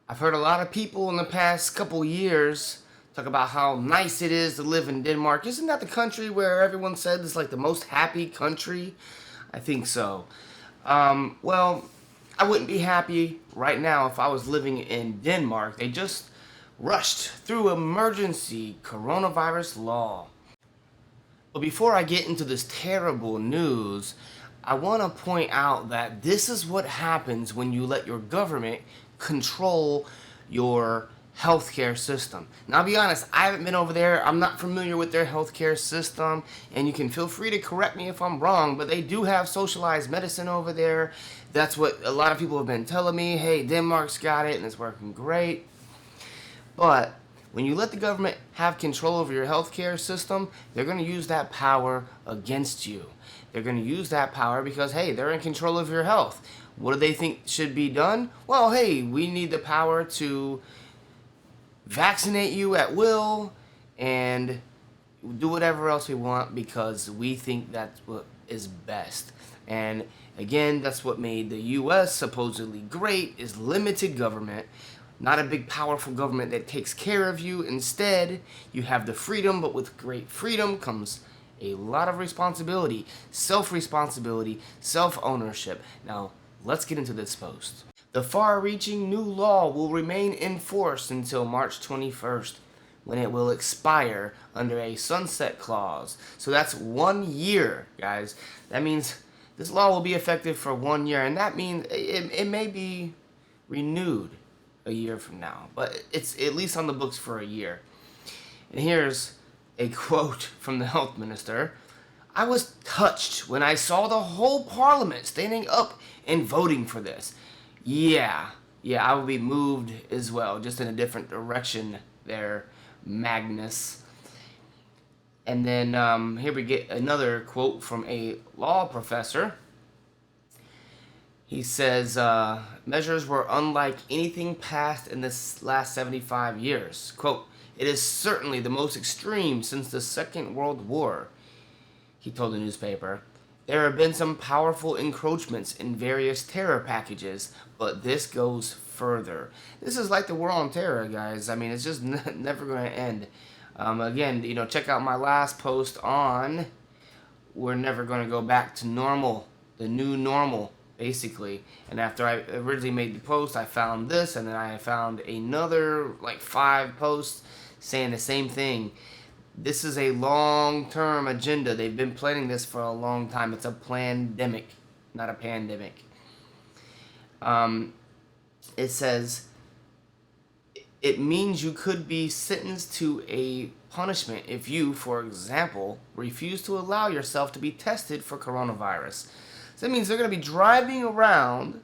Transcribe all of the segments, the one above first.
I've heard a lot of people in the past couple years talk about how nice it is to live in Denmark. Isn't that the country where everyone said is like the most happy country? I think so. Well, I wouldn't be happy right now if I was living in Denmark. They just rushed through emergency coronavirus law. But before I get into this terrible news, I want to point out that this is what happens when you let your government control your healthcare system. Now, I'll be honest, I haven't been over there. I'm not familiar with their healthcare system, and you can feel free to correct me if I'm wrong, but they do have socialized medicine over there. That's what a lot of people have been telling me. Hey, Denmark's got it, and it's working great. But when you let the government have control over your healthcare system, they're going to use that power against you. They're going to use that power because, hey, they're in control of your health. What do they think should be done? Well, hey, we need the power to vaccinate you at will and do whatever else we want because we think that's what is best. And again, that's what made the US supposedly great, is limited government. Not a big powerful government that takes care of you. Instead, you have the freedom, but with great freedom comes a lot of responsibility, self-responsibility, self-ownership. Now, let's get into this post. The far-reaching new law will remain in force until March 21st, when it will expire under a sunset clause. So that's 1 year, guys. That means this law will be effective for 1 year, and that means it may be renewed a year from now, but it's at least on the books for a year. And here's a quote from the health minister. I was touched when I saw the whole parliament standing up and voting for this. Yeah, I would be moved as well, just in a different direction there, Magnus. And then here we get another quote from a law professor. He says, measures were unlike anything passed in this last 75 years. Quote, it is certainly the most extreme since the Second World War, he told the newspaper. There have been some powerful encroachments in various terror packages, but this goes further. This is like the war on terror, guys. I mean, it's just never going to end. Again, check out my last post on we're never going to go back to normal, the new normal, basically. And after I originally made the post, I found this, and then I found another, like 5 posts saying the same thing. This is a long-term agenda. They've been planning this for a long time. It's a plandemic, not a pandemic. It says, it means you could be sentenced to a punishment if you, for example, refuse to allow yourself to be tested for coronavirus. So that means they're going to be driving around,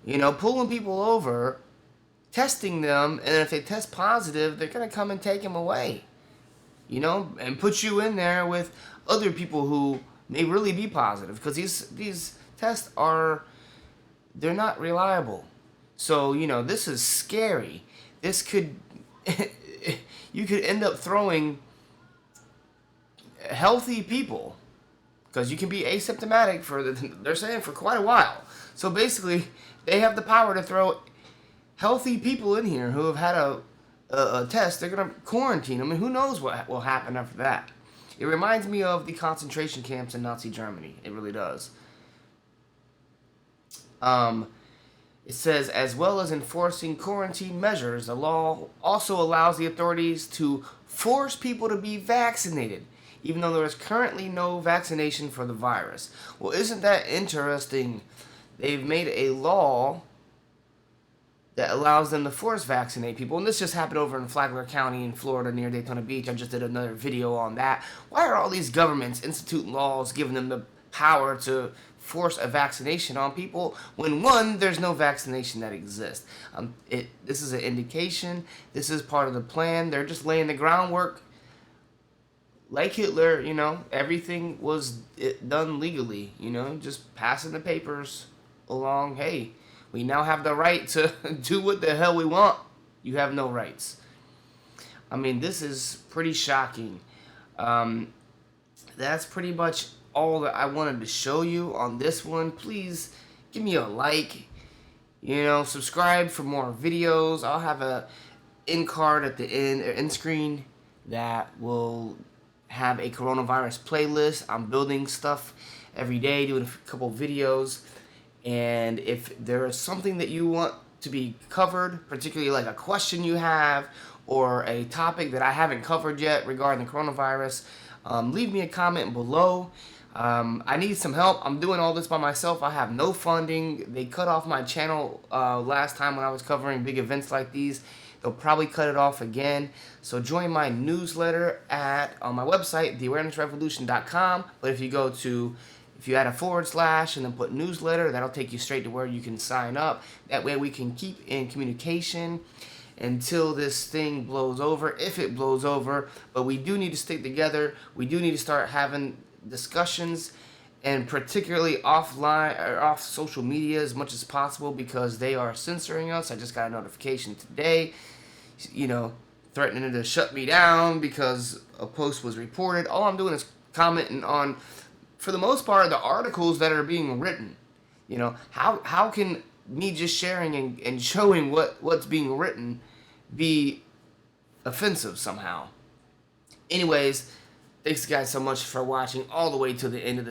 pulling people over, testing them, and if they test positive, they're going to come and take them away, and put you in there with other people who may really be positive, because these tests they're not reliable. So, this is scary. This could, you could end up throwing healthy people, because you can be asymptomatic they're saying for quite a while. So basically, they have the power to throw healthy people in here who have had a test. They're going to quarantine them, and who knows what will happen after that. It reminds me of the concentration camps in Nazi Germany. It really does. It says, as well as enforcing quarantine measures, the law also allows the authorities to force people to be vaccinated, even though there is currently no vaccination for the virus. Well, isn't that interesting? They've made a law that allows them to force vaccinate people, and this just happened over in Flagler County in Florida near Daytona Beach. I just did another video on that. Why are all these governments instituting laws giving them the power to force a vaccination on people when, one, there's no vaccination that exists? This is an indication. This is part of the plan. They're just laying the groundwork. Like Hitler, everything was done legally, just passing the papers along. Hey, we now have the right to do what the hell we want. You have no rights. I mean, this is pretty shocking. That's pretty much all that I wanted to show you on this one. Please give me a like. Subscribe for more videos. I'll have a end card at the end screen that will have a coronavirus playlist. I'm building stuff every day, doing a couple videos. And if there is something that you want to be covered, particularly like a question you have or a topic that I haven't covered yet regarding the coronavirus, leave me a comment below. I need some help. I'm doing all this by myself. I have no funding. They cut off my channel last time when I was covering big events like these. They'll probably cut it off again. So join my newsletter on my website, theawarenessrevolution.com. But if you add a / and then put newsletter, that'll take you straight to where you can sign up. That way we can keep in communication until this thing blows over, if it blows over. But we do need to stick together. We do need to start having discussions, and particularly offline or off social media as much as possible, because they are censoring us. I just got a notification today, threatening to shut me down because a post was reported. All I'm doing is commenting on, for the most part, the articles that are being written. How can me just sharing and showing what's being written be offensive somehow? Anyways, thanks guys so much for watching all the way to the end of the